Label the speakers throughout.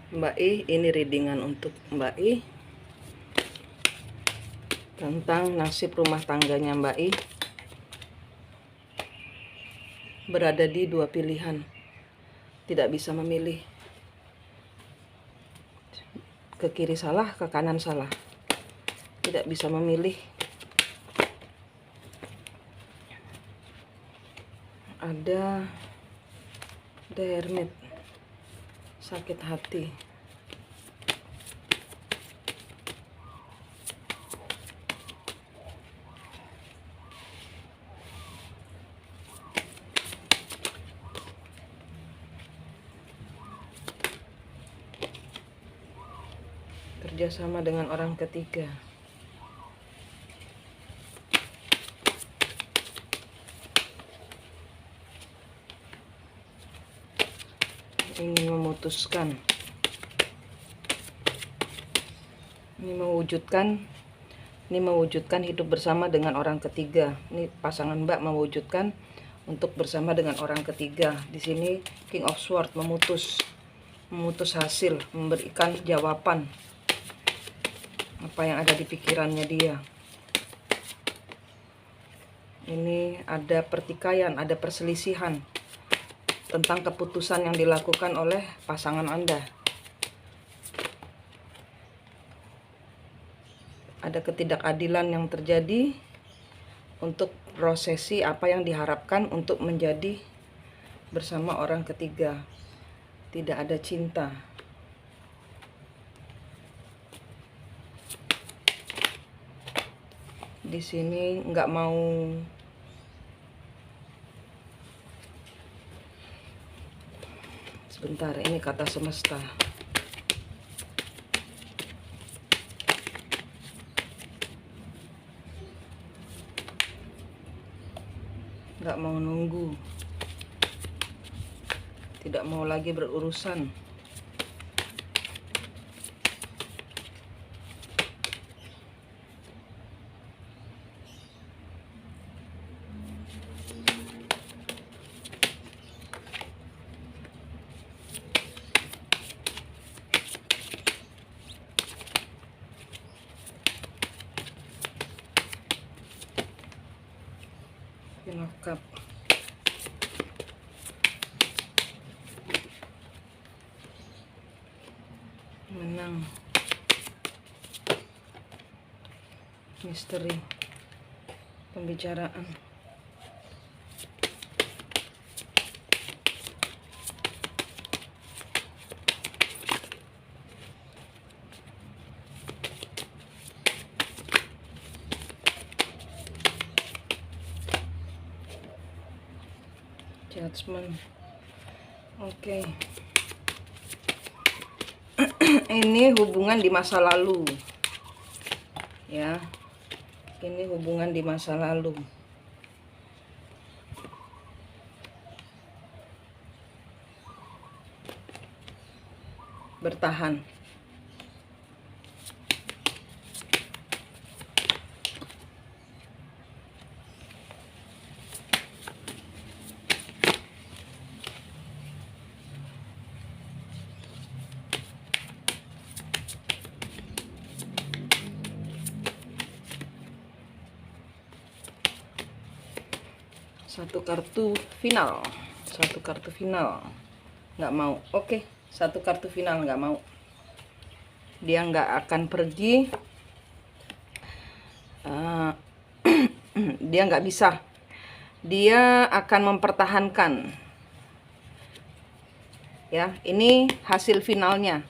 Speaker 1: Mbak I. Ini readingan untuk Mbak I tentang nasib rumah tangganya Mbak I. Berada di dua pilihan, tidak bisa memilih, ke kiri salah, ke kanan salah, tidak bisa memilih. Ada The Hermit, sakit hati. Kerjasama dengan orang ketiga. Ingin memutuskan, ini mewujudkan hidup bersama dengan orang ketiga. Ini pasangan Mbak mewujudkan untuk bersama dengan orang ketiga. Di sini King of Swords, memutus hasil, memberikan jawaban apa yang ada di pikirannya dia. Ini ada pertikaian, ada perselisihan tentang keputusan yang dilakukan oleh pasangan Anda. Ada ketidakadilan yang terjadi untuk prosesi apa yang diharapkan untuk menjadi bersama orang ketiga. Tidak ada cinta. Di sini nggak mau sebentar, ini kata semesta. Nggak mau nunggu, tidak mau lagi berurusan. Queen of Cup. Menang. Misteri. Pembicaraan. Judgment. Oke. Ini hubungan di masa lalu. Ya. Ini hubungan di masa lalu. Bertahan. Satu kartu final, nggak mau. Oke, satu kartu final nggak mau. Dia nggak akan pergi. Dia nggak bisa. Dia akan mempertahankan. Ya, ini hasil finalnya.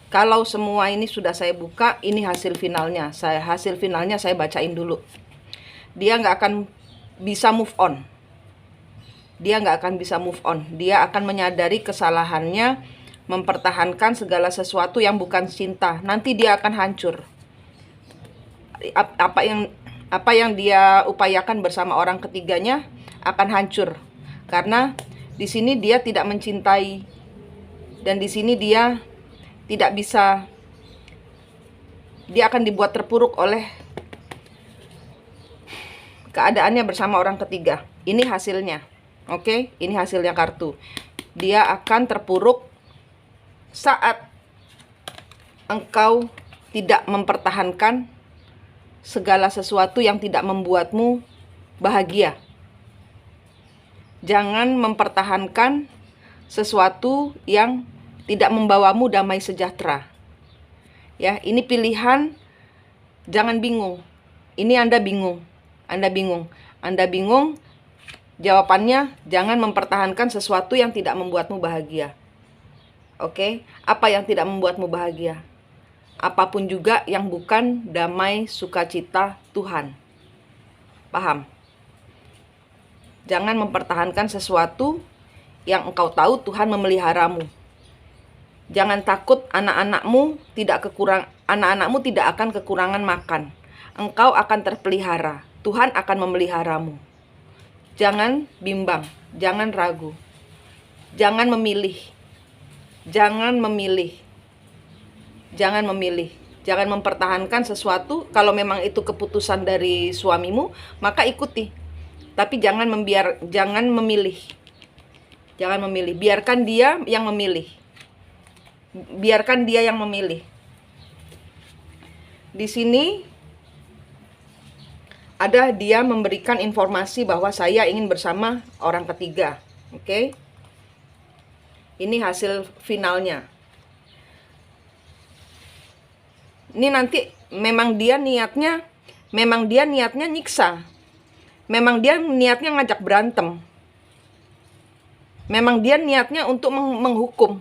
Speaker 1: Kalau semua ini sudah saya buka, ini hasil finalnya. Hasil finalnya saya bacain dulu. Dia nggak akan bisa move on. Dia nggak akan bisa move on. Dia akan menyadari kesalahannya, mempertahankan segala sesuatu yang bukan cinta. Nanti dia akan hancur. Apa yang dia upayakan bersama orang ketiganya akan hancur. Karena di sini dia tidak mencintai, dan di sini dia tidak bisa. Dia akan dibuat terpuruk oleh keadaannya bersama orang ketiga. Ini hasilnya. Oke, ini hasilnya kartu. Dia akan terpuruk saat engkau tidak mempertahankan segala sesuatu yang tidak membuatmu bahagia. Jangan mempertahankan sesuatu yang tidak membawamu damai sejahtera. Ya, ini pilihan, jangan bingung. Ini Anda bingung. Anda bingung, jawabannya jangan mempertahankan sesuatu yang tidak membuatmu bahagia. Oke, apa yang tidak membuatmu bahagia? Apapun juga yang bukan damai sukacita Tuhan. Paham? Jangan mempertahankan sesuatu yang engkau tahu Tuhan memeliharamu. Jangan takut anak-anakmu tidak akan kekurangan makan. Engkau akan terpelihara. Tuhan akan memeliharamu. Jangan bimbang, jangan ragu. Jangan memilih. Jangan mempertahankan sesuatu. Kalau memang itu keputusan dari suamimu, maka ikuti. Tapi jangan memilih. Biarkan dia yang memilih. Di sini ada dia memberikan informasi bahwa saya ingin bersama orang ketiga. Oke? Ini hasil finalnya. Ini nanti memang dia niatnya nyiksa. Memang dia niatnya ngajak berantem. Memang dia niatnya untuk menghukum.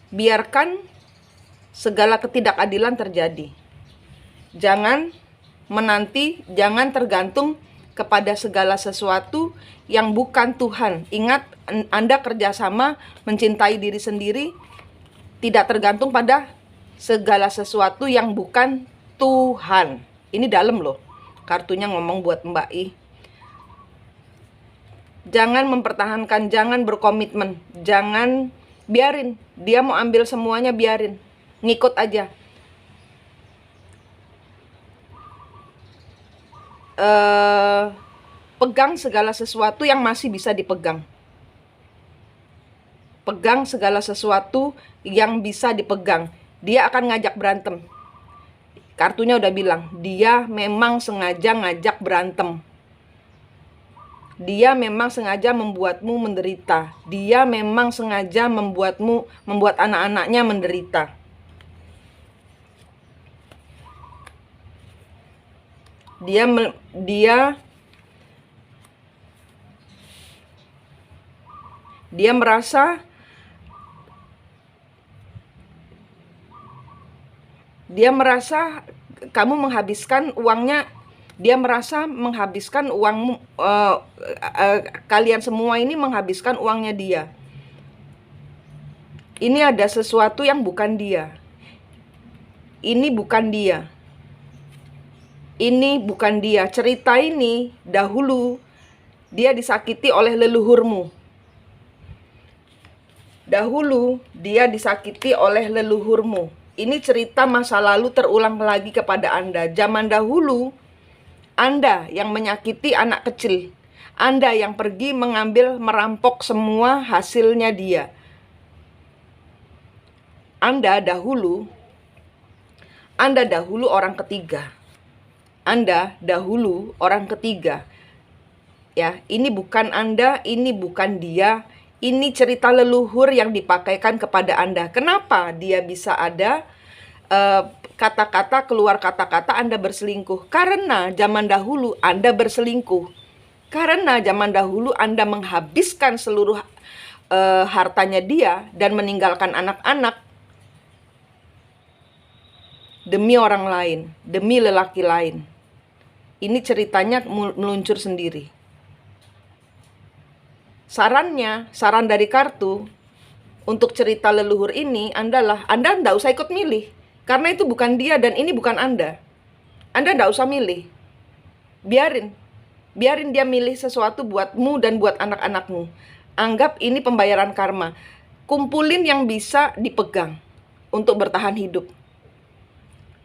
Speaker 1: Biarkan segala ketidakadilan terjadi. Jangan menanti, jangan tergantung kepada segala sesuatu yang bukan Tuhan. Ingat, Anda kerjasama mencintai diri sendiri, tidak tergantung pada segala sesuatu yang bukan Tuhan. Ini dalam loh, kartunya ngomong buat Mbak I. Jangan mempertahankan, jangan berkomitmen, jangan biarin. Dia mau ambil semuanya, biarin. Ngikut aja. Pegang segala sesuatu yang masih bisa dipegang. Pegang segala sesuatu yang bisa dipegang. Dia akan ngajak berantem. Kartunya udah bilang, dia memang sengaja ngajak berantem. Dia memang sengaja membuatmu menderita. Dia memang sengaja membuat anak-anaknya menderita. Dia merasa kamu menghabiskan uangnya. Dia merasa menghabiskan uangmu, kalian semua ini menghabiskan uangnya dia. Ini ada sesuatu yang bukan dia. Ini bukan dia. Cerita ini dahulu dia disakiti oleh leluhurmu. Ini cerita masa lalu terulang lagi kepada Anda. Zaman dahulu, Anda yang menyakiti anak kecil. Anda yang pergi merampok semua hasilnya dia. Anda dahulu orang ketiga. Ya, ini bukan Anda, ini bukan dia. Ini cerita leluhur yang dipakaikan kepada Anda. Kenapa dia bisa ada keluar kata-kata Anda berselingkuh? Karena zaman dahulu Anda berselingkuh. Karena zaman dahulu Anda menghabiskan seluruh hartanya dia dan meninggalkan anak-anak demi orang lain, demi lelaki lain. Ini ceritanya meluncur sendiri. Saran dari kartu untuk cerita leluhur ini adalah Anda tidak usah ikut milih. Karena itu bukan dia dan ini bukan Anda. Anda tidak usah milih. Biarin dia milih sesuatu buatmu dan buat anak-anakmu. Anggap ini pembayaran karma. Kumpulin yang bisa dipegang untuk bertahan hidup.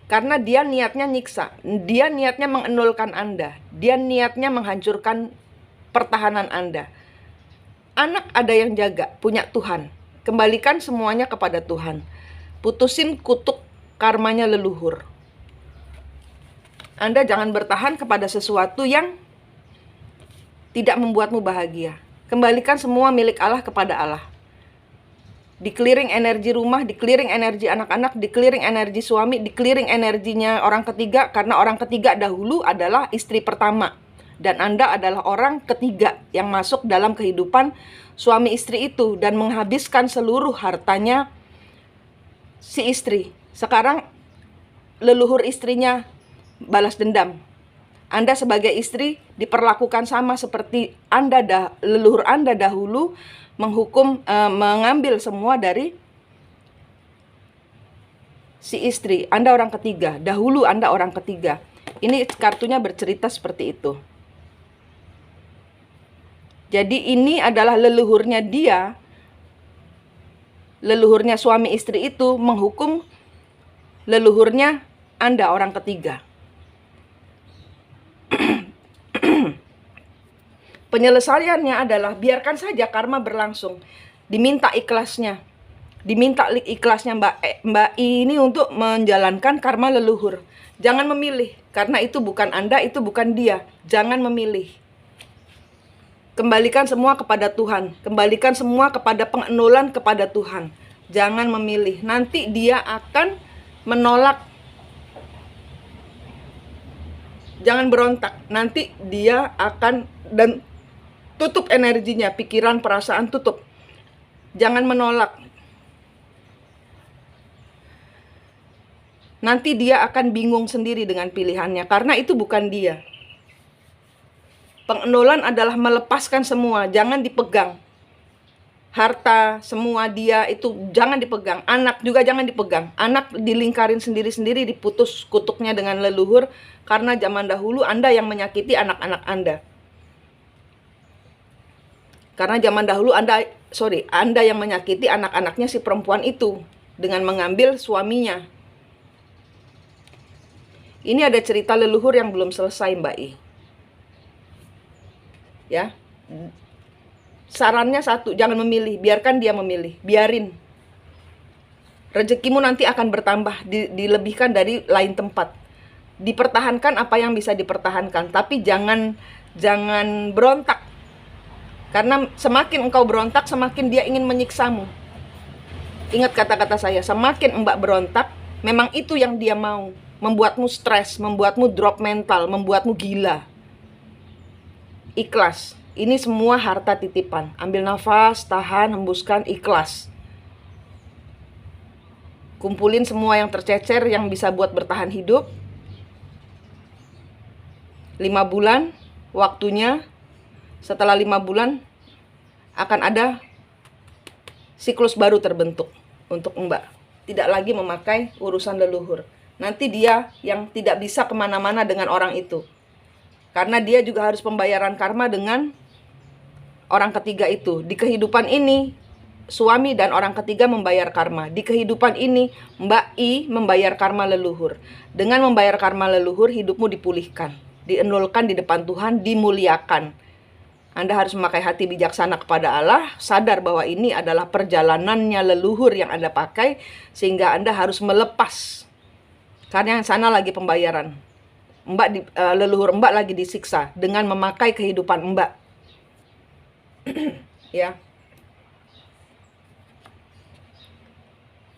Speaker 1: Karena dia niatnya nyiksa, dia niatnya mengenolkan Anda, dia niatnya menghancurkan pertahanan Anda. Anak ada yang jaga, punya Tuhan. Kembalikan semuanya kepada Tuhan. Putusin kutuk karmanya leluhur. Anda jangan bertahan kepada sesuatu yang tidak membuatmu bahagia. Kembalikan semua milik Allah kepada Allah. Di-clearing energi rumah, di-clearing energi anak-anak, di-clearing energi suami, di-clearing energinya orang ketiga. Karena orang ketiga dahulu adalah istri pertama. Dan Anda adalah orang ketiga yang masuk dalam kehidupan suami istri itu dan menghabiskan seluruh hartanya si istri. Sekarang leluhur istrinya balas dendam. Anda sebagai istri diperlakukan sama seperti leluhur Anda dahulu mengambil semua dari si istri. Anda orang ketiga, dahulu Anda orang ketiga. Ini kartunya bercerita seperti itu. Jadi ini adalah leluhurnya dia, leluhurnya suami istri itu menghukum leluhurnya Anda orang ketiga. Penyelesaiannya adalah biarkan saja karma berlangsung. Diminta ikhlasnya. Diminta ikhlasnya Mbak I ini untuk menjalankan karma leluhur. Jangan memilih, karena itu bukan Anda, itu bukan dia. Jangan memilih. Kembalikan semua kepada Tuhan. Kembalikan semua kepada pengenolan kepada Tuhan. Jangan memilih. Nanti dia akan menolak. Jangan berontak. Nanti dia akan dan tutup energinya, pikiran, perasaan tutup. Jangan menolak. Nanti dia akan bingung sendiri dengan pilihannya karena itu bukan dia. Pengenolan adalah melepaskan semua, jangan dipegang. Harta, semua dia itu jangan dipegang. Anak juga jangan dipegang. Anak dilingkarin sendiri-sendiri, diputus kutuknya dengan leluhur. Karena zaman dahulu Anda yang menyakiti anak-anak Anda. Karena zaman dahulu Anda yang menyakiti anak-anaknya si perempuan itu. Dengan mengambil suaminya. Ini ada cerita leluhur yang belum selesai Mbak I. Ya, sarannya satu, jangan memilih, biarkan dia memilih, biarin. Rezekimu nanti akan bertambah, dilebihkan dari lain tempat. Dipertahankan apa yang bisa dipertahankan, tapi jangan berontak. Karena semakin engkau berontak, semakin dia ingin menyiksamu. Ingat kata-kata saya, semakin Mbak berontak, memang itu yang dia mau. Membuatmu stres, membuatmu drop mental, membuatmu gila. Ikhlas. Ini semua harta titipan. Ambil nafas, tahan, hembuskan, ikhlas. Kumpulin semua yang tercecer yang bisa buat bertahan hidup. 5 bulan waktunya. Setelah 5 bulan akan ada siklus baru terbentuk untuk Mbak. Tidak lagi memakai urusan leluhur. Nanti dia yang tidak bisa kemana-mana dengan orang itu. Karena dia juga harus pembayaran karma dengan orang ketiga itu. Di kehidupan ini, suami dan orang ketiga membayar karma. Di kehidupan ini, Mbak I membayar karma leluhur. Dengan membayar karma leluhur, hidupmu dipulihkan. Dienulkan di depan Tuhan, dimuliakan. Anda harus memakai hati bijaksana kepada Allah. Sadar bahwa ini adalah perjalanannya leluhur yang Anda pakai. Sehingga Anda harus melepas. Karena yang sana lagi pembayaran. Leluhur Mbak lagi disiksa dengan memakai kehidupan Mbak. Ya.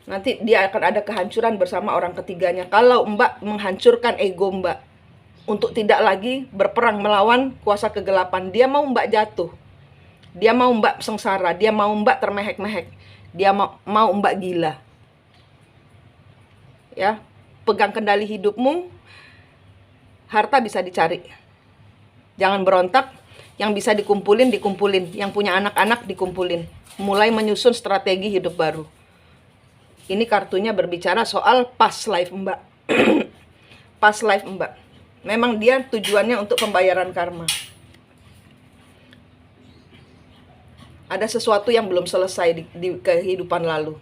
Speaker 1: Nanti dia akan ada kehancuran bersama orang ketiganya. Kalau Mbak menghancurkan ego Mbak untuk tidak lagi berperang melawan kuasa kegelapan, dia mau Mbak jatuh. Dia mau Mbak sengsara, dia mau Mbak termehek-mehek. Dia mau Mbak gila. Ya, pegang kendali hidupmu. Harta bisa dicari. Jangan berontak. Yang bisa dikumpulin, Yang punya anak-anak dikumpulin. Mulai menyusun strategi hidup baru. Ini kartunya berbicara soal past life Mbak. Past life Mbak. Memang dia tujuannya untuk pembayaran karma. Ada sesuatu yang belum selesai di kehidupan lalu.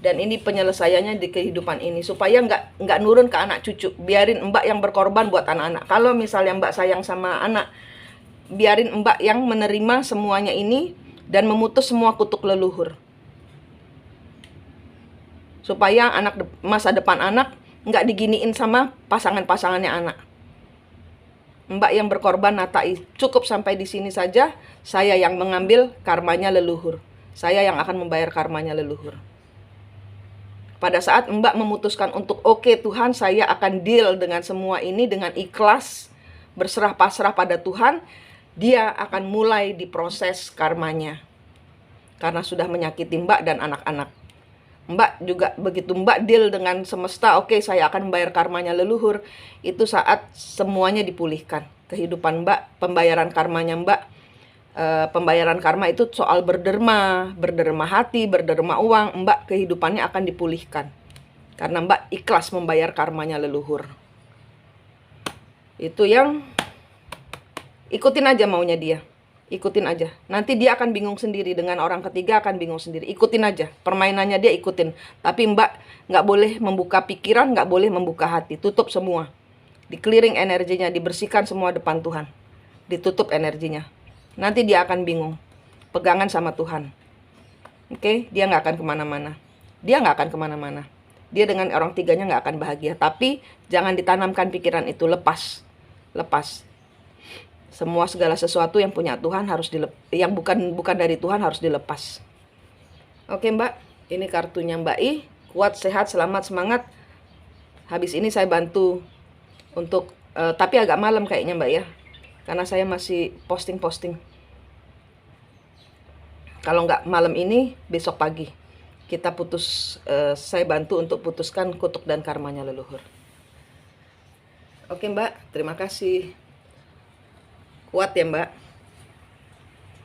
Speaker 1: Dan ini penyelesaiannya di kehidupan ini, supaya nggak nurun ke anak cucu. Biarin Mbak yang berkorban buat anak-anak. Kalau misalnya Mbak sayang sama anak, biarin Mbak yang menerima semuanya ini dan memutus semua kutuk leluhur. Supaya masa depan anak nggak diginiin sama pasangan-pasangannya anak. Mbak yang berkorban natai, cukup sampai di sini saja. Saya yang mengambil karmanya leluhur. Saya yang akan membayar karmanya leluhur. Pada saat Mbak memutuskan untuk oke Tuhan, saya akan deal dengan semua ini dengan ikhlas, berserah pasrah pada Tuhan, dia akan mulai diproses karmanya. Karena sudah menyakiti Mbak dan anak-anak. Mbak juga begitu Mbak deal dengan semesta, oke saya akan membayar karmanya leluhur, itu saat semuanya dipulihkan. Kehidupan Mbak, pembayaran karmanya Mbak, pembayaran karma itu soal berderma hati, berderma uang. Mbak kehidupannya akan dipulihkan karena Mbak ikhlas membayar karmanya leluhur. Itu yang ikutin aja maunya dia, ikutin aja. Nanti dia akan bingung sendiri, dengan orang ketiga akan bingung sendiri. Ikutin aja permainannya dia, ikutin. Tapi Mbak nggak boleh membuka pikiran, nggak boleh membuka hati, tutup semua, di clearing energinya, dibersihkan semua depan Tuhan, ditutup energinya. Nanti dia akan bingung. Pegangan sama Tuhan. Oke, dia nggak akan kemana-mana. Dia nggak akan kemana-mana. Dia dengan orang tiganya nggak akan bahagia. Tapi jangan ditanamkan pikiran itu. Lepas. Semua segala sesuatu yang punya Tuhan harus yang bukan dari Tuhan harus dilepas. Oke Mbak, ini kartunya Mbak I. Kuat, sehat, selamat, semangat. Habis ini saya bantu untuk tapi agak malam kayaknya Mbak ya. Karena saya masih posting. Kalau nggak malam ini, besok pagi kita saya bantu untuk putuskan kutuk dan karmanya leluhur. Oke Mbak, terima kasih. Kuat ya Mbak.